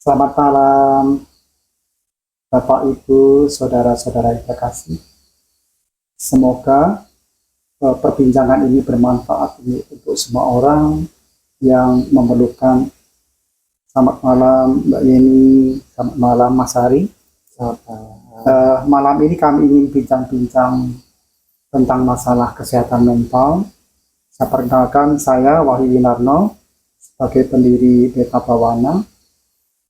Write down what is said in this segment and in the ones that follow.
Selamat malam, Bapak, Ibu, saudara-saudara yang terkasih. Semoga perbincangan ini bermanfaat untuk semua orang yang memerlukan. Selamat malam, Mbak Yeni. Selamat malam, Mas Hari. Malam ini kami ingin bincang-bincang tentang masalah kesehatan mental. Saya perkenalkan, saya Wahyu Winarno sebagai pendiri Meta Bawana.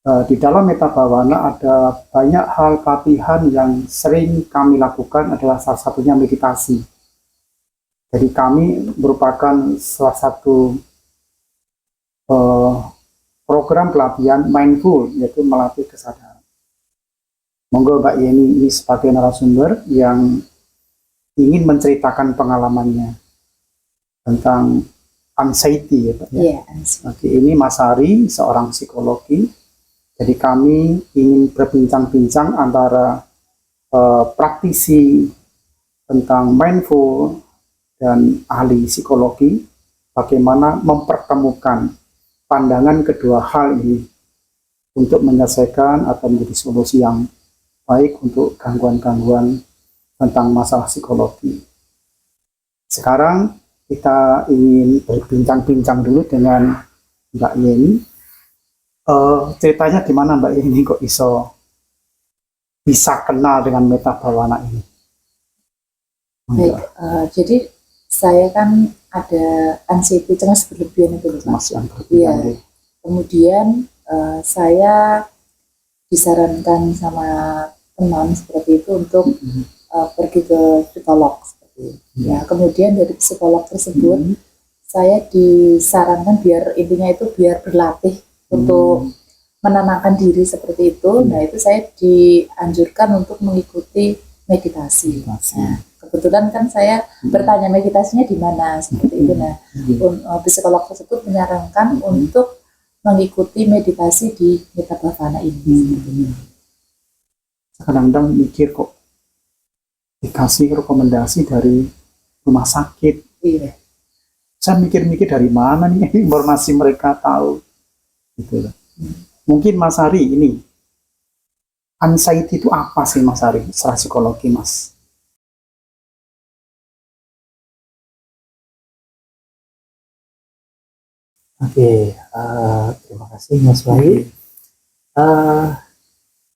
Di dalam Meta Bawana ada banyak hal pelatihan yang sering kami lakukan, adalah salah satunya meditasi. Jadi kami merupakan salah satu program pelatihan mindful, yaitu melatih kesadaran. Monggo Mbak Yeni ini sebagai narasumber yang ingin menceritakan pengalamannya tentang anxiety, ya Pak. Yeah. Oke, ini Mas Hari, seorang psikologi. Jadi kami ingin berbincang-bincang antara praktisi tentang mindful dan ahli psikologi, bagaimana mempertemukan pandangan kedua hal ini untuk menyelesaikan atau menjadi solusi yang baik untuk gangguan-gangguan tentang masalah psikologi. Sekarang kita ingin berbincang-bincang dulu dengan Mbak Yeni. Ceritanya gimana Mbak Yeni kok bisa kenal dengan Meta Bawana ini? Baik, jadi saya kan ada anxiety, cemas berlebihan itu, Cemas yang Iya. berlebihan. Kemudian saya disarankan sama teman seperti itu untuk pergi ke psikolog seperti itu. Ya, kemudian dari psikolog tersebut saya disarankan biar intinya itu biar berlatih untuk menenangkan diri seperti itu. Nah, itu saya dianjurkan untuk mengikuti meditasi. Nah, kebetulan kan saya bertanya meditasinya di mana seperti itu. Nah, psikolog tersebut menyarankan untuk mengikuti meditasi di Meta Bawana ini. Kadang-kadang mikir kok dikasih rekomendasi dari rumah sakit. Iya. Saya mikir-mikir dari mana nih informasi mereka tahu. Gitu. Mungkin Mas Hari ini, anxiety itu apa sih Mas Hari secara psikologi Mas? Oke, terima kasih Mas Wahyu.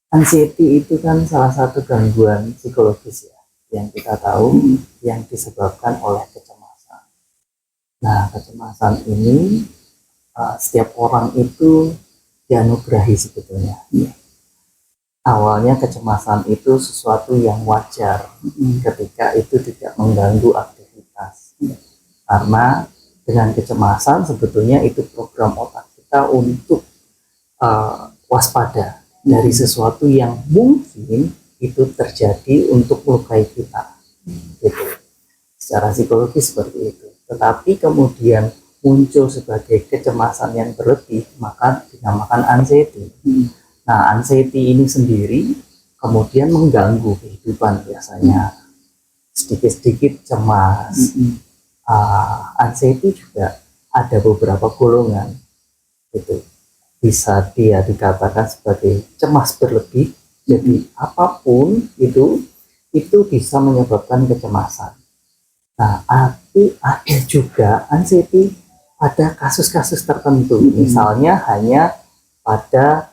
Anxiety itu kan salah satu gangguan psikologis ya, yang kita tahu yang disebabkan oleh kecemasan. Nah, kecemasan ini setiap orang itu dianugerahi sebetulnya. Awalnya kecemasan itu sesuatu yang wajar ketika itu tidak mengganggu aktivitas. Karena dengan kecemasan sebetulnya itu program otak kita untuk waspada dari sesuatu yang mungkin itu terjadi untuk melukai kita. Gitu. Secara psikologis seperti itu. Tetapi kemudian muncul sebagai kecemasan yang berlebih, maka dinamakan anxiety. Nah, anxiety ini sendiri kemudian mengganggu kehidupan biasanya. Sedikit-sedikit cemas. Anxiety juga ada beberapa golongan. Gitu. Bisa dia dikatakan sebagai cemas berlebih. Jadi apapun itu bisa menyebabkan kecemasan. Nah, tapi ada juga anxiety pada kasus-kasus tertentu, misalnya hanya pada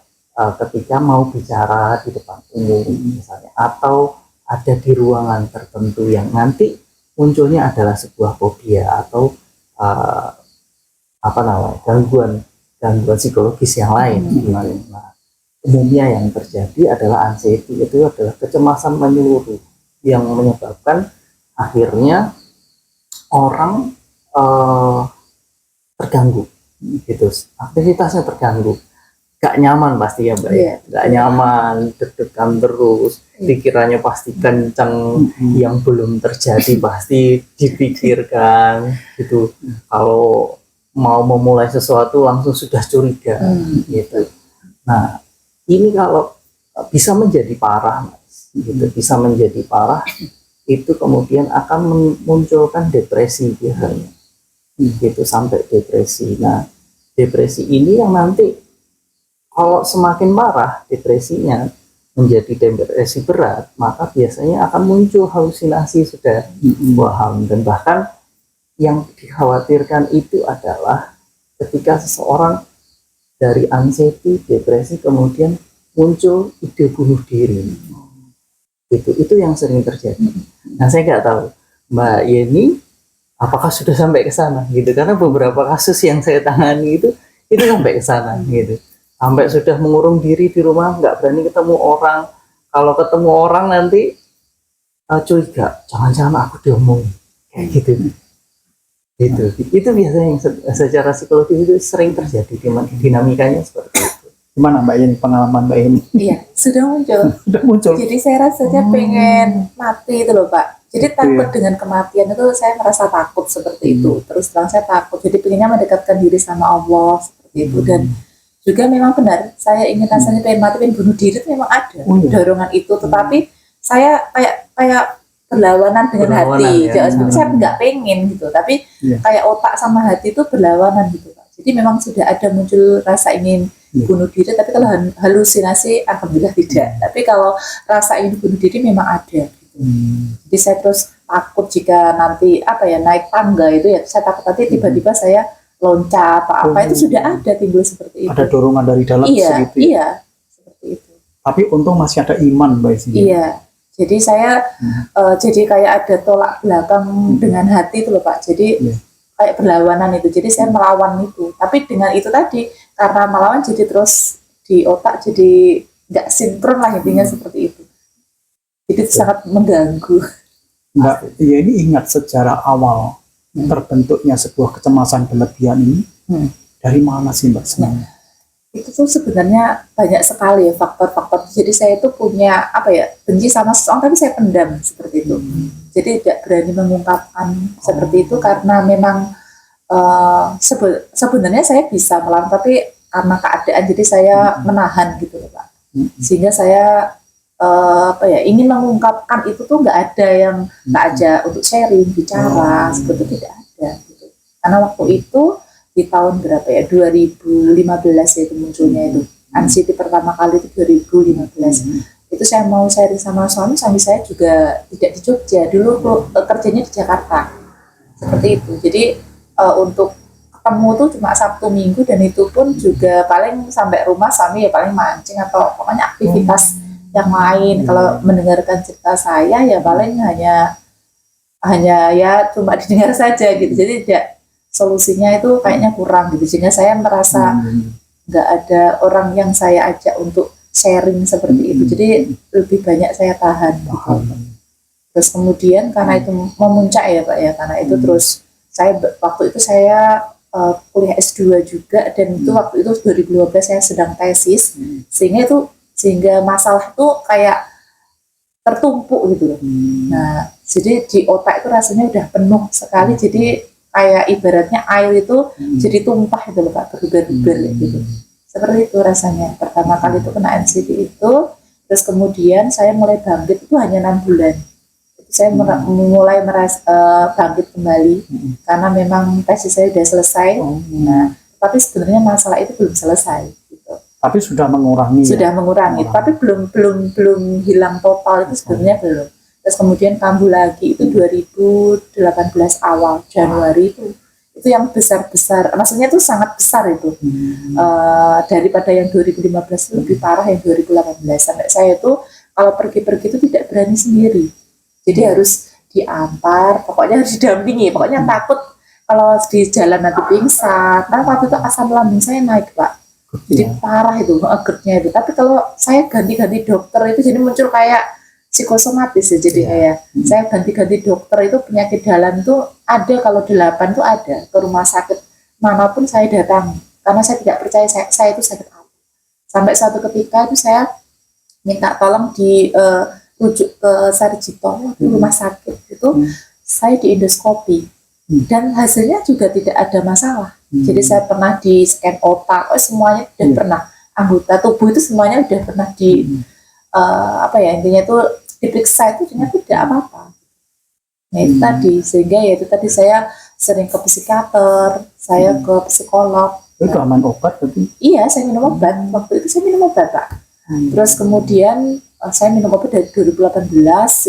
ketika mau bicara di depan umum, misalnya, atau ada di ruangan tertentu yang nanti munculnya adalah sebuah fobia atau gangguan psikologis yang lain. Nah, umumnya yang terjadi adalah anxiety, itu adalah kecemasan menyeluruh yang menyebabkan akhirnya orang terganggu, gitu, aktivitasnya terganggu, gak nyaman pasti ya Mbak, gak nyaman, deg-degan terus, pikirannya pasti kenceng, yang belum terjadi pasti dipikirkan, gitu. Kalau mau memulai sesuatu langsung sudah curiga, gitu. Nah, ini kalau bisa menjadi parah, Mas, gitu, bisa menjadi parah, itu kemudian akan memunculkan depresi biasanya. Gitu, sampai depresi. Nah, depresi ini yang nanti Kalau semakin parah depresinya menjadi depresi berat, maka biasanya akan muncul halusinasi, sudah paham. Dan bahkan yang dikhawatirkan itu adalah ketika seseorang dari anxiety, depresi, kemudian muncul ide bunuh diri. Itu yang sering terjadi. Nah, saya nggak tahu Mbak Yeni apakah sudah sampai ke sana gitu, karena beberapa kasus yang saya tangani itu sampai ke sana gitu, sampai sudah mengurung diri di rumah, nggak berani ketemu orang. Kalau ketemu orang nanti curiga, jangan-jangan aku diomong kayak gitu. Itu biasanya yang secara psikologis itu sering terjadi, dinamikanya seperti itu. Gimana Mbak Yeni, pengalaman Mbak Yeni? Iya, sudah muncul. Sudah muncul. Jadi saya rasanya pengen mati itu loh Pak. Jadi takut dengan kematian itu, saya merasa takut seperti itu. Terus terang saya takut. Jadi pengennya mendekatkan diri sama Allah seperti itu. Dan juga memang benar, saya ingin rasanya pengen mati, pengen bunuh diri itu memang ada dorongan itu. Tetapi saya kayak berlawanan dengan hati. Ya. Jadi saya nggak pengen gitu. Tapi kayak otak sama hati itu berlawanan gitu Pak. Jadi memang sudah ada muncul rasa ingin bunuh diri, tapi kalau halusinasi alhamdulillah tidak. Tapi kalau rasa ingin bunuh diri memang ada gitu. Jadi saya terus takut jika nanti naik tangga itu ya, saya takut nanti tiba-tiba saya loncat apa itu sudah ada timbul seperti itu. Ada dorongan dari dalam segitu. Iya, seperti itu. Tapi untung masih ada iman Mbak Yeni. Iya. Jadi saya jadi kayak ada tolak belakang dengan hati itu loh Pak. Jadi kayak berlawanan itu. Jadi saya melawan itu. Tapi dengan itu tadi, karena melawan jadi terus di otak jadi nggak sinkron lah intinya seperti itu. Jadi itu sangat mengganggu. Mbak Yeni ingat sejarah awal terbentuknya sebuah kecemasan berlebihan ini dari mana sih Mbak sebenarnya? Itu tuh sebenarnya banyak sekali ya faktor-faktor. Jadi saya itu punya benci sama seseorang tapi saya pendam seperti itu. Jadi tidak berani mengungkapkan seperti itu karena memang sebenarnya saya bisa melawan, tapi karena keadaan jadi saya menahan gitu loh Pak. Sehingga saya ingin mengungkapkan itu tuh nggak ada yang nggak aja untuk sharing, bicara seperti itu tidak ada gitu. Karena waktu itu di tahun berapa ya, 2015 itu munculnya itu anxiety pertama kali itu 2015. Itu saya mau sharing sama suami saya juga tidak di Jogja dulu, kerjanya di Jakarta seperti itu. Jadi untuk ketemu tuh cuma Sabtu Minggu, dan itu pun juga paling sampai rumah suami ya paling mancing atau pokoknya aktivitas yang lain. Kalau mendengarkan cerita saya ya paling hanya ya cuma didengar saja gitu. Jadi tidak, solusinya itu kayaknya kurang gitu. Sehingga saya merasa nggak ada orang yang saya ajak untuk sharing seperti itu. Jadi lebih banyak saya tahan. Terus kemudian karena itu memuncak ya Pak ya, karena itu terus waktu itu saya kuliah S2 juga, dan itu waktu itu 2012 saya sedang tesis, sehingga masalah itu kayak tertumpuk gitu loh. Nah, jadi di otak itu rasanya udah penuh sekali, jadi kayak ibaratnya air itu jadi tumpah itu loh Pak, berber-ber gitu. Seperti itu rasanya. Pertama kali itu kena anxiety itu, terus kemudian saya mulai bangkit itu hanya 6 bulan. Saya mulai bangkit kembali karena memang tesis saya sudah selesai. Nah, tapi sebenarnya masalah itu belum selesai gitu. Tapi sudah mengurangi. Tapi belum hilang total, itu sebenarnya belum. Terus kemudian kambuh lagi itu 2018 awal Januari itu yang besar-besar, maksudnya itu sangat besar itu. Daripada yang 2015 itu lebih parah yang 2018. Sampai saya itu kalau pergi-pergi itu tidak berani sendiri. Jadi harus diantar, pokoknya harus didampingi, pokoknya takut kalau di jalan nanti pingsan. Karena waktu itu asam lambung saya naik Pak, jadi parah itu, GERD-nya itu. Tapi kalau saya ganti-ganti dokter itu jadi muncul kayak psikosomatis ya, jadi kayak saya ganti-ganti dokter itu, penyakit dalam itu ada, kalau 8 itu ada, ke rumah sakit manapun saya datang, karena saya tidak percaya saya itu sakit apa. Sampai suatu ketika itu saya minta tolong rujuk ke Sarjito, rumah sakit itu, saya di endoskopi dan hasilnya juga tidak ada masalah. Jadi saya pernah di scan otak, semuanya sudah pernah, anggota tubuh itu semuanya sudah pernah di intinya itu diperiksa, itu ternyata tidak apa-apa. Nah itu tadi, sehingga ya itu tadi saya sering ke psikiater, saya ke psikolog, Itu aman obat tapi. Iya, saya minum obat. Waktu itu saya minum obat, Pak. Terus kemudian saya minum obat dari 2018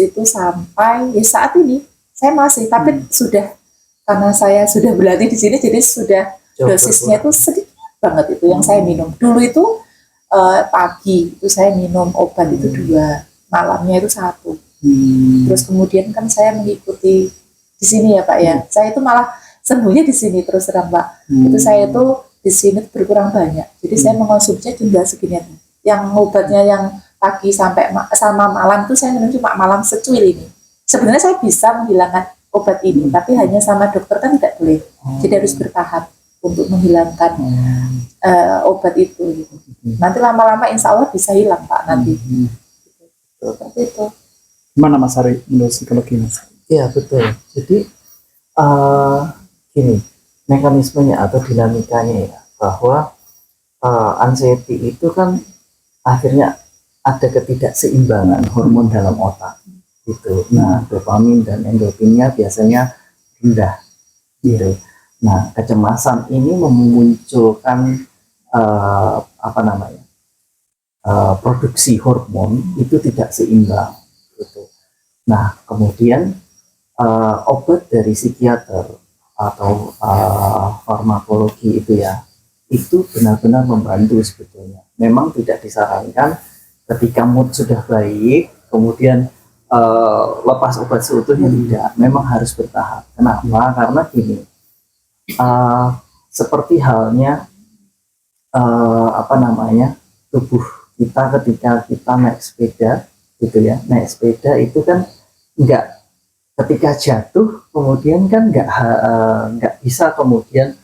itu sampai ya saat ini saya masih, tapi sudah, karena saya sudah berlatih di sini, jadi sudah dosisnya itu sedikit banget itu yang saya minum. Dulu itu pagi itu saya minum obat itu 2, malamnya itu 1. Terus kemudian kan saya mengikuti di sini ya Pak ya. Saya itu malah sembuhnya di sini terus terang Pak. Itu saya itu di sini berkurang banyak. Jadi saya mengonsumsinya tinggal segini aja. Yang obatnya yang pagi sampai sama malam itu saya minum cuma malam secuil ini. Sebenarnya saya bisa menghilangkan obat ini, tapi hanya sama dokter kan tidak boleh. Jadi harus bertahap untuk menghilangkan obat itu. Gitu. Nanti lama-lama insya Allah bisa hilang Pak nanti. Seperti itu. Gimana Mas Ari menurut psikologi Mas? Iya betul. Jadi gini, mekanismenya atau dinamikanya ya, bahwa anxiety itu kan akhirnya ada ketidakseimbangan hormon dalam otak gitu. Nah, dopamin dan endorfinnya biasanya rendah gitu. Nah, kecemasan ini memunculkan produksi hormon itu tidak seimbang gitu. Nah, kemudian obat dari psikiater atau farmakologi itu ya, itu benar-benar membantu sebetulnya. Memang tidak disarankan ketika mood sudah baik kemudian lepas obat seutuhnya, tidak. Memang harus bertahap. Kenapa? Karena gini, seperti halnya tubuh kita ketika kita naik sepeda gitu ya, naik sepeda itu kan enggak, ketika jatuh kemudian kan nggak bisa kemudian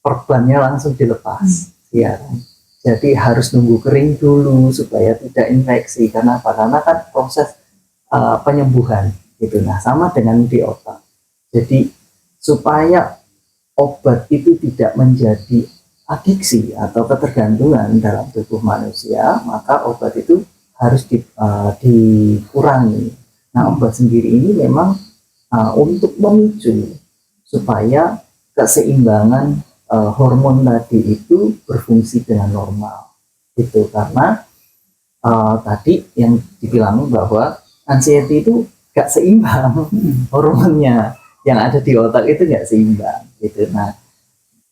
perbannya langsung dilepas, ya kan? Jadi harus nunggu kering dulu supaya tidak infeksi. Karena apa? Karena kan proses penyembuhan gitu. Nah, sama dengan di otak. Jadi supaya obat itu tidak menjadi adiksi atau ketergantungan dalam tubuh manusia, maka obat itu harus dikurangi. Nah, obat sendiri ini memang untuk memicu supaya keseimbangan hormon tadi itu berfungsi dengan normal gitu. Karena tadi yang dibilang bahwa anxiety itu gak seimbang hormonnya yang ada di otak itu gak seimbang gitu. Nah,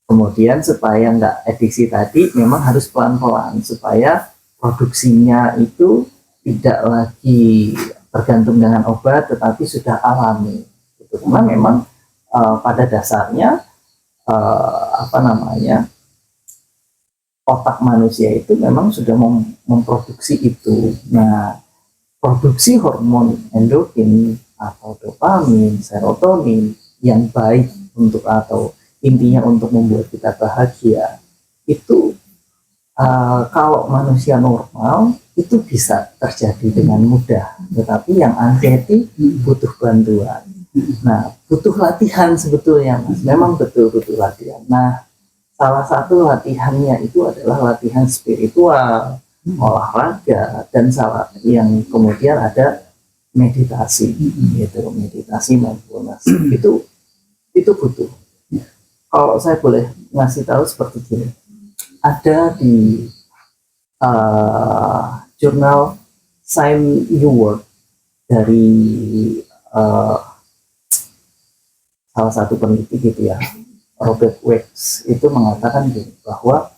kemudian supaya nggak adiksi tadi memang harus pelan-pelan supaya produksinya itu tidak lagi tergantung dengan obat tetapi sudah alami gitu. Karena memang pada dasarnya otak manusia itu memang sudah memproduksi itu. Nah, produksi hormon endorfin atau dopamin, serotonin yang baik untuk atau intinya untuk membuat kita bahagia itu kalau manusia normal itu bisa terjadi dengan mudah, tetapi yang anxiety butuh bantuan. Nah, butuh latihan sebetulnya Mas, memang betul butuh latihan. Nah, salah satu latihannya itu adalah latihan spiritual, olahraga, dan yang kemudian ada meditasi, gitu, meditasi mindfulness. Itu butuh. Kalau saya boleh ngasih tahu seperti gini, ada di jurnal Science New World dari salah satu peneliti gitu ya, Robert Wex, itu mengatakan gini, bahwa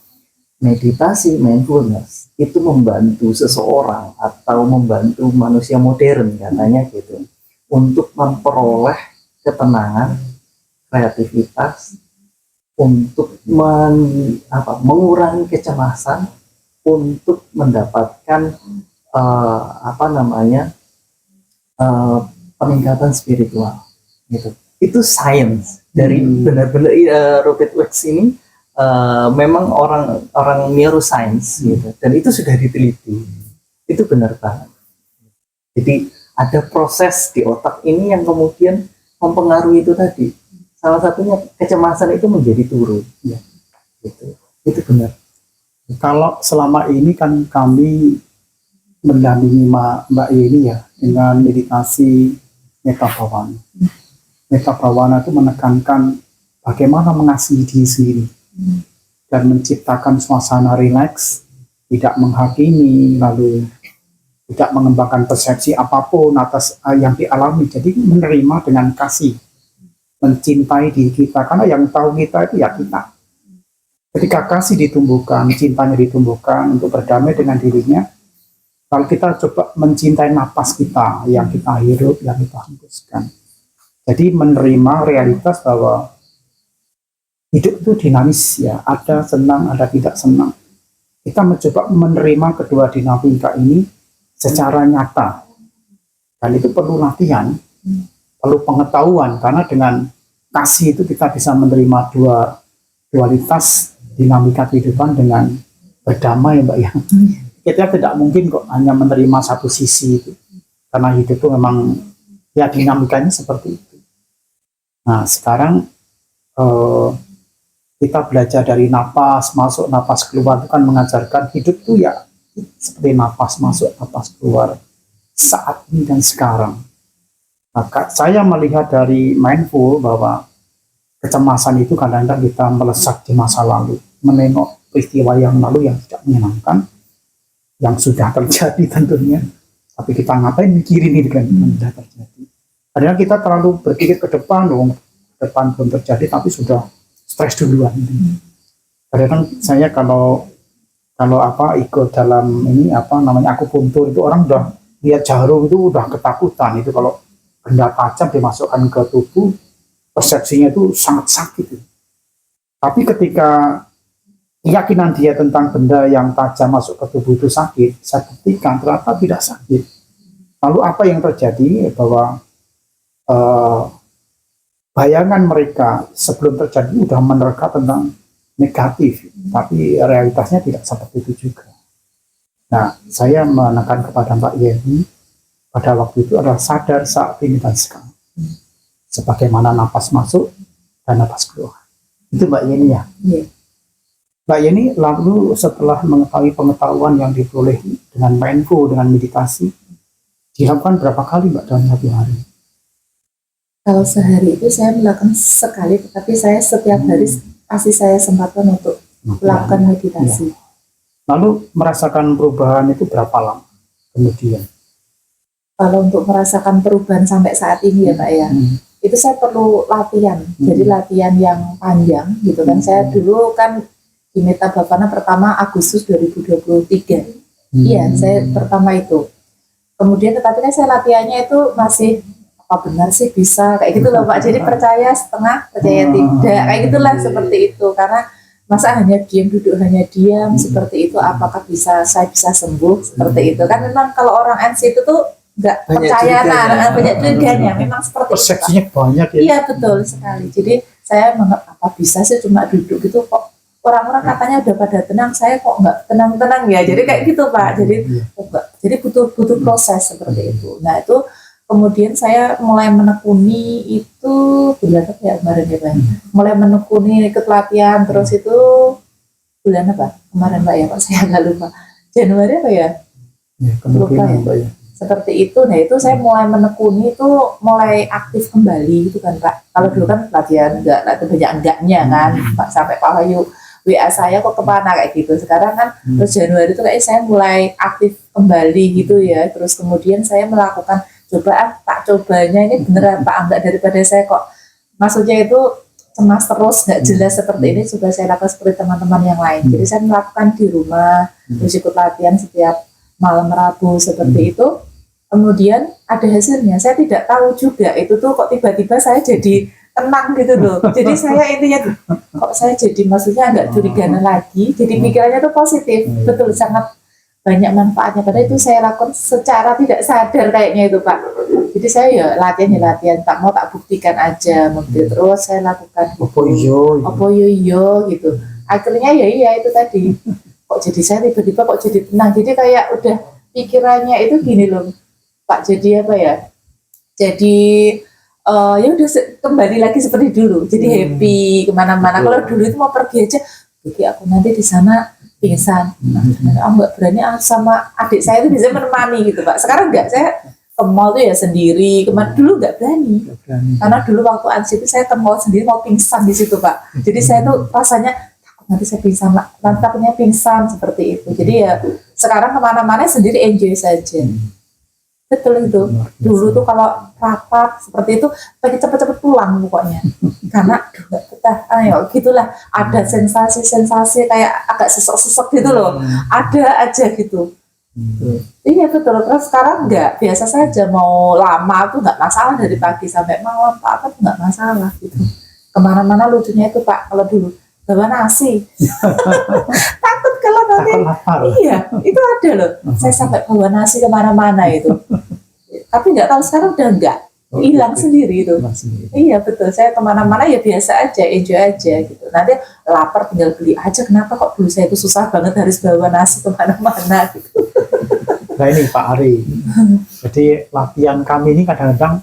meditasi mindfulness itu membantu seseorang atau membantu manusia modern katanya gitu untuk memperoleh ketenangan, kreativitas, untuk mengurangi kecemasan, untuk mendapatkan peningkatan spiritual gitu. Itu sains dari benar-benar Robert Wex ini memang orang neuroscience gitu, dan itu sudah diteliti, itu benar banget. Jadi ada proses di otak ini yang kemudian mempengaruhi itu tadi. Salah satunya kecemasan itu menjadi turun, ya, gitu. Itu benar. Kalau selama ini kan kami mendampingi Mbak ini ya dengan meditasi metta bhavana. Metta bhavana itu menekankan bagaimana mengasihi diri sendiri. dan menciptakan suasana rileks, tidak menghakimi, lalu tidak mengembangkan persepsi apapun atas yang dialami. Jadi menerima dengan kasih, mencintai diri kita, karena yang tahu kita itu ya kita. Ketika kasih ditumbuhkan, cintanya ditumbuhkan untuk berdamai dengan dirinya, kalau kita coba mencintai napas kita, yang kita hirup, yang kita hembuskan. Jadi menerima realitas bahwa hidup itu dinamis ya, ada senang, ada tidak senang. Kita mencoba menerima kedua dinamika ini secara nyata. Dan itu perlu latihan, perlu pengetahuan, karena dengan kasih itu kita bisa menerima dua dualitas dinamika kehidupan dengan berdamai, Mbak ya. Kita tidak mungkin kok hanya menerima satu sisi itu, karena hidup itu memang ya dinamikanya seperti itu. Nah sekarang kita belajar dari napas masuk, napas keluar, itu kan mengajarkan hidup itu ya seperti napas masuk, napas keluar, saat ini dan sekarang. Maka saya melihat dari mindful bahwa kecemasan itu kadang-kadang kita melesat di masa lalu, menengok peristiwa yang lalu yang tidak menyenangkan, yang sudah terjadi tentunya, tapi kita ngapain mikirin ini kan yang sudah terjadi. Kadang kita terlalu berpikir ke depan, depan belum terjadi tapi sudah stres duluan. Kadang saya kalau ikut dalam ini akupuntur, itu orang udah lihat jarum itu udah ketakutan, itu kalau benda tajam dimasukkan ke tubuh persepsinya itu sangat sakit. Tapi ketika keyakinan dia tentang benda yang tajam masuk ke tubuh itu sakit, saya buktikan ternyata tidak sakit. Lalu apa yang terjadi bahwa bayangan mereka sebelum terjadi udah menerka tentang negatif, tapi realitasnya tidak seperti itu juga. Nah, saya menekan kepada Mbak Yeni pada waktu itu adalah sadar saat ini dan sekarang, sebagaimana napas masuk dan napas keluar. Itu Mbak Yeni ya. Yeah. Mbak Yeni lalu setelah mengetahui pengetahuan yang diperoleh dengan mindful, dengan meditasi, dilakukan berapa kali Mbak dalam satu hari? Kalau sehari itu saya melakukan sekali, tetapi saya setiap hari kasih saya kesempatan untuk melakukan meditasi. Ya. Lalu merasakan perubahan itu berapa lama kemudian? Kalau untuk merasakan perubahan sampai saat ini ya Pak ya, itu saya perlu latihan. Jadi latihan yang panjang gitu kan. Saya dulu kan di Metta Bhavana pertama Agustus 2023. Iya, saya pertama itu. Kemudian tetapi kan saya latihannya itu masih apa benar sih bisa kayak gitu loh Pak. Jadi percaya setengah, percaya tidak, kayak gitulah seperti itu. Karena masa hanya diam, duduk hanya diam seperti itu, apakah saya bisa sembuh seperti itu. Kan memang kalau orang NC itu tuh nggak percaya, banyak curiganya, memang seperti persepsinya itu. Banyak ya. Iya betul sekali. Jadi saya menganggap apa bisa sih cuma duduk gitu kok. Orang-orang katanya udah pada tenang, saya kok nggak tenang-tenang ya. Jadi kayak gitu Pak. Jadi butuh proses seperti itu. Nah itu kemudian saya mulai menekuni itu bulan apa ya kemarin ya Pak? Mulai menekuni ikut latihan terus itu bulan apa? Kemarin Pak ya Pak, saya agak lupa. Januari apa ya? Lupa ya. Seperti itu. Nah itu saya mulai menekuni itu mulai aktif kembali gitu kan Pak. Kalau dulu kan latihan banyak enggaknya kan Pak, sampai Pak Wahyu WA saya kok kemana kayak gitu. Sekarang kan terus Januari itu kayak saya mulai aktif kembali gitu ya. Terus kemudian saya melakukan tak cobanya ini beneran Pak, enggak daripada saya kok maksudnya itu cemas terus nggak jelas seperti ini, coba saya lakukan seperti teman-teman yang lain. Jadi saya melakukan di rumah, terus ikut latihan setiap malam Rabu seperti itu. Kemudian ada hasilnya, saya tidak tahu juga itu tuh kok tiba-tiba saya jadi tenang gitu loh. Jadi saya intinya kok saya jadi maksudnya nggak curigaan lagi, jadi pikirannya tuh positif, betul sangat banyak manfaatnya. Padahal itu saya lakukan secara tidak sadar kayaknya itu Pak. Jadi saya ya latihan, tak mau tak buktikan aja, mungkin terus saya lakukan opo yo gitu. Akhirnya ya iya itu tadi. Kok jadi saya tiba-tiba kok jadi tenang. Jadi kayak udah pikirannya itu gini loh Pak. Jadi apa ya? Jadi ya udah kembali lagi seperti dulu. Jadi happy kemana-mana. Kalau dulu itu mau pergi aja, jadi aku nanti di sana pingsan. Aku nggak berani sama adik saya itu bisa menemani gitu Pak. Sekarang enggak, saya ke mall tuh ya sendiri. Kemarin dulu nggak berani. Karena dulu waktu ansi itu saya ke mall sendiri mau pingsan di situ Pak. Jadi saya tuh rasanya takut nanti saya pingsan, nanti takutnya pingsan seperti itu. Jadi ya sekarang kemana-mana sendiri enjoy saja. Betul itu. Dulu tuh kalau rapat seperti itu pengen cepet-cepet pulang pokoknya. Karena aduh gak betah. Ayo gitulah, ada sensasi-sensasi kayak agak sesek-sesek gitu loh. Ada aja gitu. Iya betul. Terus sekarang enggak, biasa saja, mau lama tuh nggak masalah, dari pagi sampai malam apa tuh nggak masalah gitu. Kemana-mana lucunya itu Pak, kalau dulu bawa nasi. Takut kalau nanti Takut lapar. iya, itu ada loh. Saya sampai bawa nasi kemana-mana itu. Tapi nggak tahu sekarang udah enggak, hilang sendiri itu. Iya betul, saya kemana-mana ya biasa aja, enjoy aja gitu. Nanti lapar tinggal beli aja. Kenapa kok dulu saya itu susah banget harus bawa nasi kemana-mana gitu. Nah ini Pak Ari, jadi latihan kami ini kadang-kadang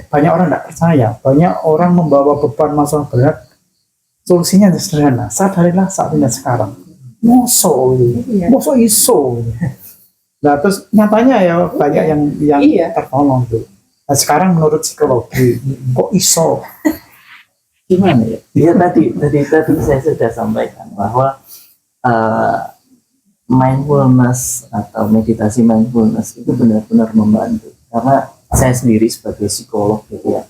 banyak orang tidak percaya, banyak orang membawa beban masalah berat. Solusinya sederhana, sadarilah saat ini sekarang. Moso, Iya. moso iso. Nah terus nyatanya ya banyak yang Iya. tertolong tuh. Nah sekarang menurut psikologi, kok iso? Gimana ya? Ya tadi saya sudah sampaikan bahwa mindfulness atau meditasi mindfulness itu benar-benar membantu. Karena saya sendiri sebagai psikolog gitu ya,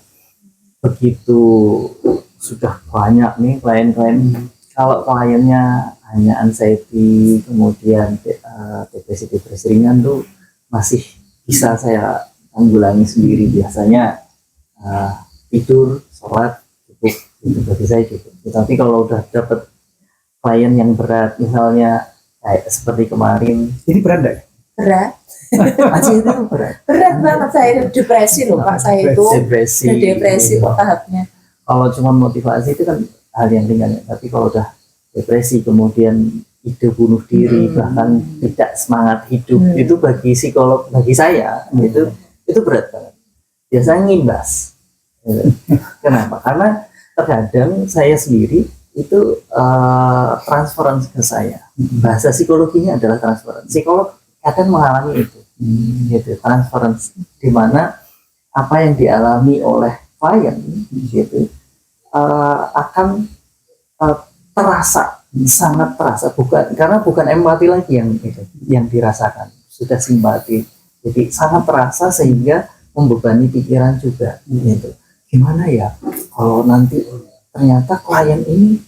begitu sudah banyak nih klien-klien, kalau kliennya hanya anxiety, kemudian depresi ringan tuh masih bisa saya tanggulangi sendiri. Biasanya tidur, sholat, cukup, itu bagi saya cukup. Tapi kalau udah dapat klien yang berat, misalnya kayak seperti kemarin, Ini berat nggak? Berat, aja itu berat. berat banget, saya depresi loh Pak, saya itu Depresi. udah depresi kok tahapnya. Kalau cuma motivasi itu kan hal yang ringan ya. Tapi kalau udah depresi, kemudian ide bunuh diri, bahkan tidak semangat hidup, itu bagi psikolog, bagi saya itu berat banget. Biasanya ngimbas. Kenapa? Karena terkadang saya sendiri itu transference ke saya. Bahasa psikologinya adalah transference. Psikolog kadang mengalami itu, gitu, transference, di mana apa yang dialami oleh klien, gitu, akan terasa, sangat terasa, bukan empati lagi yang dirasakan, sudah simpati. Jadi sangat terasa sehingga membebani pikiran juga, gitu. Gimana ya kalau nanti ternyata klien ini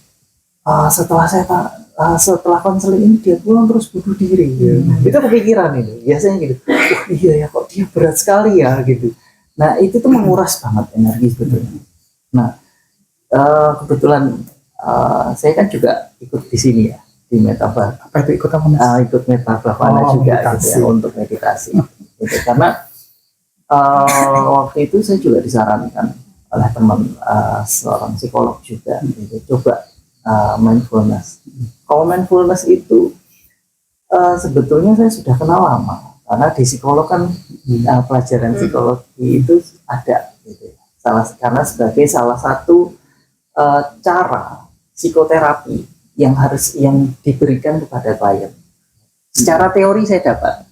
setelah konseling ini dia pulang terus bunuh diri, itu kepikiran itu biasanya gitu. Iya ya, kok dia berat sekali ya gitu. Nah itu tuh menguras banget energi sebetulnya. Nah kebetulan saya kan juga ikut di sini ya, di Metabar. Apa itu ikut apa Mas? Ikut Metabhavana juga meditasi. gitu ya, untuk meditasi. Gitu. Karena waktu itu saya juga disarankan oleh teman seorang psikolog juga, gitu, coba mindfulness. Kalau mindfulness itu sebetulnya saya sudah kenal lama, karena di psikolog kan pelajaran psikologi itu ada, gitu. Karena sebagai salah satu cara psikoterapi yang diberikan kepada klien. Secara teori saya dapat,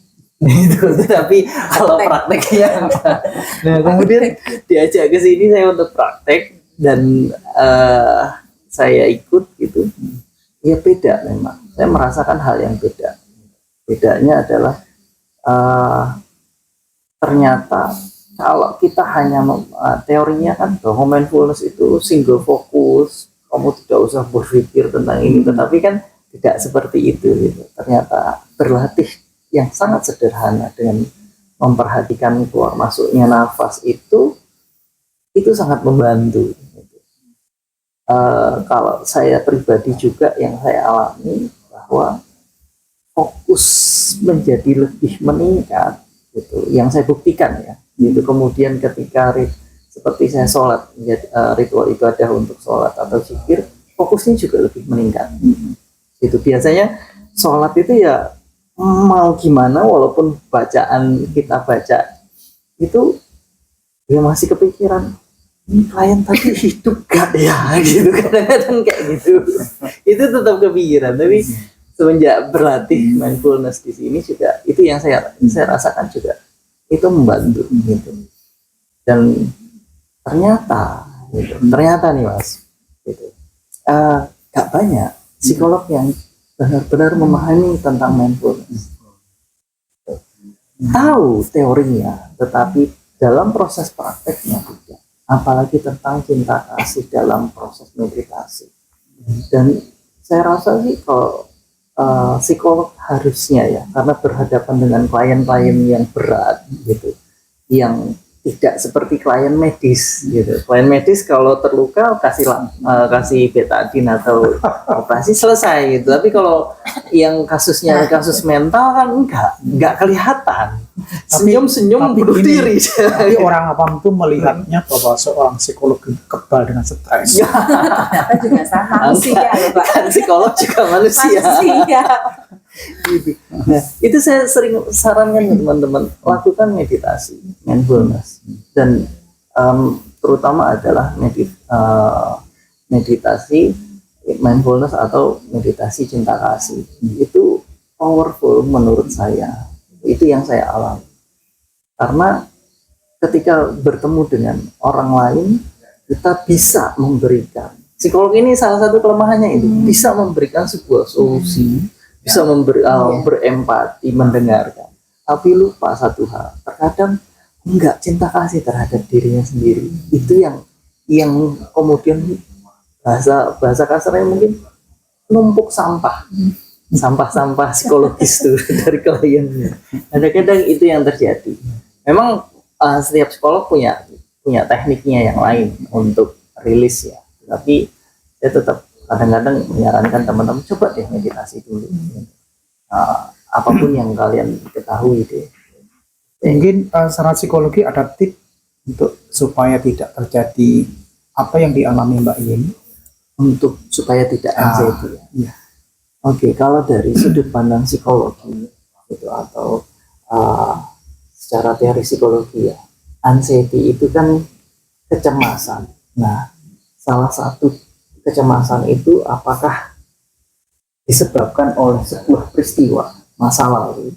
tapi kalau prakteknya enggak. Nah kemudian diajak ke sini saya untuk praktek dan saya ikut gitu. Ya beda memang. Saya merasakan hal yang beda. Bedanya adalah ternyata kalau kita hanya teorinya kan bahwa mindfulness itu single fokus, kamu tidak usah berpikir tentang ini, tetapi kan tidak seperti itu gitu. Ternyata berlatih yang sangat sederhana dengan memperhatikan keluar masuknya nafas itu sangat membantu gitu. Kalau saya pribadi juga yang saya alami bahwa fokus menjadi lebih meningkat gitu, yang saya buktikan ya gitu. Kemudian ketika seperti saya sholat, ritual ibadah untuk sholat atau zikir, fokusnya juga lebih meningkat. Itu biasanya sholat itu ya mau gimana, walaupun bacaan kita baca itu ya masih kepikiran, ini klien tadi hidup gak ya gitu, kadang-kadang kayak gitu. Itu tetap kepikiran. Tapi semenjak berlatih mindfulness di sini juga, itu yang saya rasakan juga itu membantu gitu. Dan ternyata nih Mas, gitu, gak banyak psikolog yang benar-benar memahami tentang mindfulness. Tahu teorinya, tetapi dalam proses prakteknya tidak. Apalagi tentang cinta kasih dalam proses meditasi. Dan saya rasa sih kalau psikolog harusnya ya, karena berhadapan dengan klien-klien yang berat gitu, yang tidak seperti klien medis gitu. Klien medis kalau terluka kasih betadin atau operasi selesai gitu. Tapi kalau yang kasusnya kasus mental kan enggak kelihatan. Senyum-senyum bunuh diri. Tapi orang awam tuh melihatnya bahwa seorang psikolog kebal dengan stres. Ternyata juga sama manusia ya Pak. Kan psikolog juga manusia. Gitu. Nah, itu saya sering sarankan ke teman-teman, lakukan meditasi, mindfulness, dan terutama adalah meditasi mindfulness atau meditasi cinta kasih. Itu powerful menurut saya. Itu yang saya alami. Karena ketika bertemu dengan orang lain, kita bisa memberikan. Psikolog ini salah satu kelemahannya itu bisa memberikan sebuah solusi, bisa berempati, mendengarkan. Tapi lupa satu hal, terkadang enggak cinta kasih terhadap dirinya sendiri. Itu yang kemudian bahasa kasarnya mungkin numpuk sampah psikologis tuh dari kliennya. Kadang-kadang itu yang terjadi. Memang setiap psikolog punya tekniknya yang lain untuk rilis ya. Tapi saya tetap kadang-kadang menyarankan teman-teman coba deh meditasi dulu. Apapun yang kalian ketahui deh. Mungkin secara psikologi ada tip untuk supaya tidak terjadi apa yang dialami Mbak Yeni, untuk supaya tidak anxiety. Iya. Oke, kalau dari sudut pandang psikologi itu atau secara teori psikologi ya, anxiety itu kan kecemasan. Nah, salah satu kecemasan itu apakah disebabkan oleh sebuah peristiwa masa lalu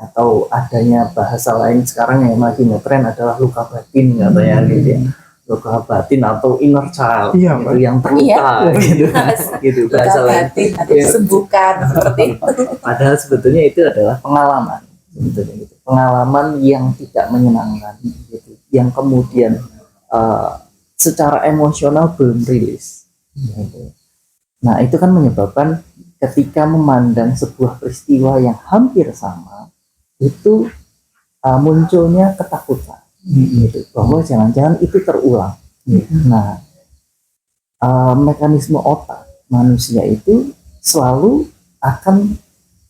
atau adanya bahasa lain sekarang yang lagi ngetren adalah luka batin katanya gitu ya. Luka batin atau inner child Iya, gitu, yang terluka gitu bahasa lain Atau disembuhkan seperti itu. padahal sebetulnya itu adalah pengalaman sebetulnya gitu. Pengalaman yang tidak menyenangkan gitu, yang kemudian secara emosional belum rilis gitu. Nah itu kan menyebabkan ketika memandang sebuah peristiwa yang hampir sama itu munculnya ketakutan gitu, bahwa jangan-jangan itu terulang. Nah, mekanisme otak manusia itu selalu akan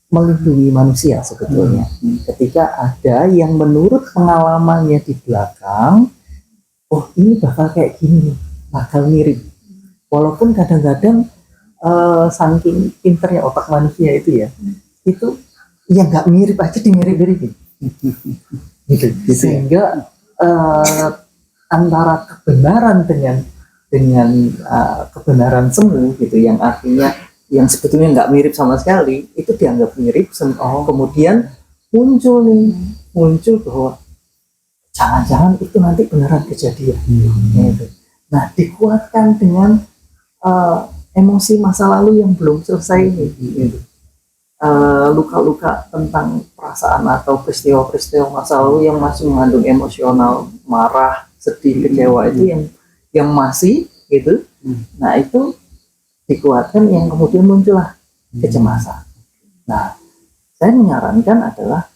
melindungi manusia sebetulnya. Ketika ada yang menurut pengalamannya di belakang, oh ini bakal kayak gini, bakal mirip. Walaupun kadang-kadang saking pinternya otak manusia itu ya, itu ya nggak mirip aja dimirip-miripin. Gitu. Sehingga antara kebenaran dengan kebenaran semu gitu, yang artinya yang sebetulnya nggak mirip sama sekali itu dianggap mirip. Kemudian muncul bahwa jangan-jangan itu nanti beneran kejadian. Gitu. Nah dikuatkan dengan emosi masa lalu yang belum selesai ini. Gitu. Luka-luka tentang perasaan atau peristiwa-peristiwa masa lalu yang masih mengandung emosional, marah, sedih, kecewa itu yang masih gitu. Nah itu dikuatkan yang kemudian muncullah kecemasan. Nah saya menyarankan adalah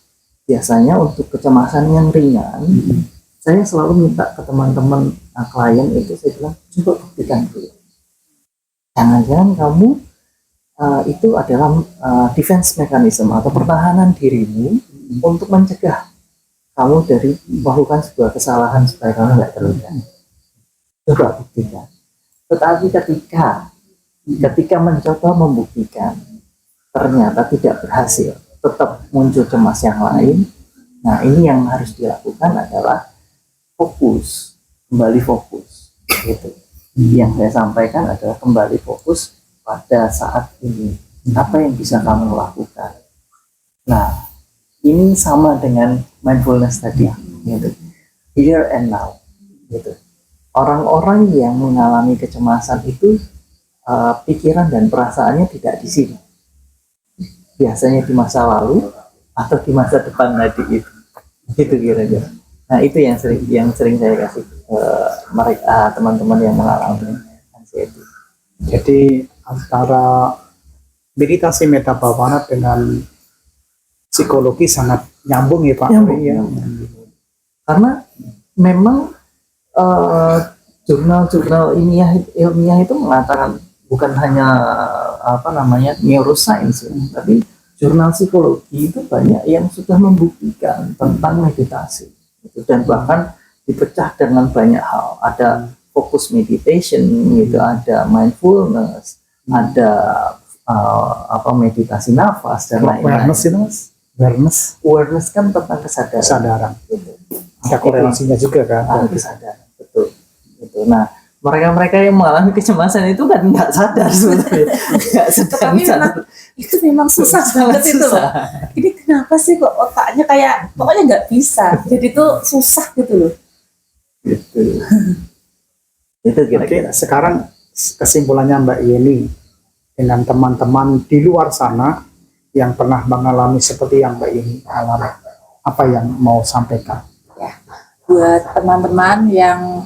biasanya untuk kecemasan yang ringan, saya selalu minta ke teman-teman klien itu, saya bilang coba buktikan dulu. Jangan-jangan kamu itu adalah defense mechanism atau pertahanan dirimu untuk mencegah kamu dari melakukan sebuah kesalahan supaya kamu nggak terluka. Coba buktikan. Tetapi ketika mencoba membuktikan ternyata tidak berhasil, tetap muncul cemas yang lain. Nah ini yang harus dilakukan adalah kembali fokus. Gitu. Yang saya sampaikan adalah kembali fokus pada saat ini, apa yang bisa kamu lakukan. Nah, ini sama dengan mindfulness tadi, gitu. Here and now, gitu. Orang-orang yang mengalami kecemasan itu pikiran dan perasaannya tidak di sini. Biasanya di masa lalu atau di masa depan tadi itu kira-kira. Nah itu yang sering saya kasih mereka teman-teman yang mengalami anxiety. Jadi antara meditasi meta bhavana dengan psikologi sangat nyambung ya Pak. Karena memang jurnal-jurnal ilmiah itu mengatakan bukan hanya neuroscience ya, tapi jurnal psikologi itu banyak yang sudah membuktikan tentang meditasi dan bahkan dipecah dengan banyak hal. Ada focus meditation gitu, ada mindfulness, ada meditasi nafas dan lain-lain. Awareness kan tentang kesadaran gitu. Ada korelasinya juga kan. Kesadaran, betul. Gitu. Nah, mereka yang mengalami kecemasan itu kan nggak sadar sebenarnya, nggak sedang sadar. Itu memang susah banget itu loh. Ini kenapa sih kok otaknya kayak pokoknya nggak bisa. Jadi itu susah gitu loh. Gitu. Itu kira-kira. Oke, sekarang kesimpulannya Mbak Yeni dengan teman-teman di luar sana yang pernah mengalami seperti yang Mbak Yeni alami, apa yang mau sampaikan? Buat teman-teman yang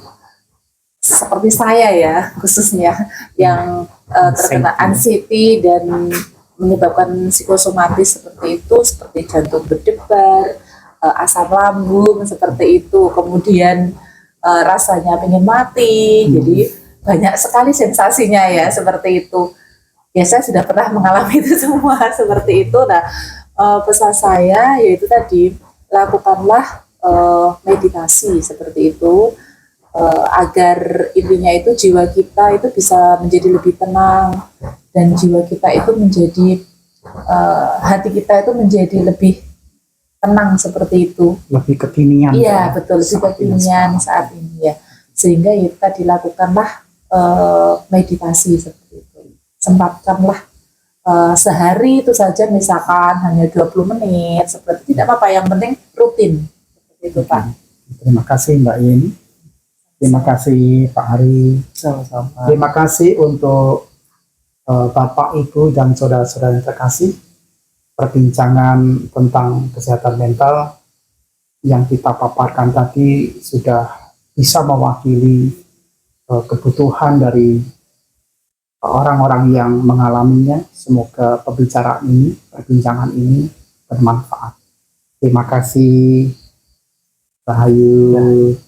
seperti saya ya khususnya yang terkena anxiety dan menyebabkan psikosomatis seperti itu, seperti jantung berdebar, asam lambung seperti itu, kemudian rasanya pengen mati, jadi banyak sekali sensasinya ya seperti itu. Ya saya sudah pernah mengalami itu semua seperti itu. Nah pesan saya yaitu tadi, lakukanlah meditasi seperti itu, agar intinya itu jiwa kita itu bisa menjadi lebih tenang dan jiwa kita itu menjadi hati kita itu menjadi lebih tenang seperti itu. Lebih kekinian. Iya betul, lebih kekinian saat ini ya. Sehingga kita dilakukanlah meditasi seperti itu. Sempatkanlah sehari itu saja, misalkan hanya 20 menit seperti, tidak apa-apa, yang penting rutin. Itu Pak. Terima kasih Mbak Yeni. Terima kasih Pak Hari. Sama-sama. Terima kasih untuk Bapak, Ibu, dan saudara-saudara yang terkasih. Perbincangan tentang kesehatan mental yang kita paparkan tadi sudah bisa mewakili kebutuhan dari orang-orang yang mengalaminya. Semoga perbincangan ini bermanfaat. Terima kasih. Rahayu.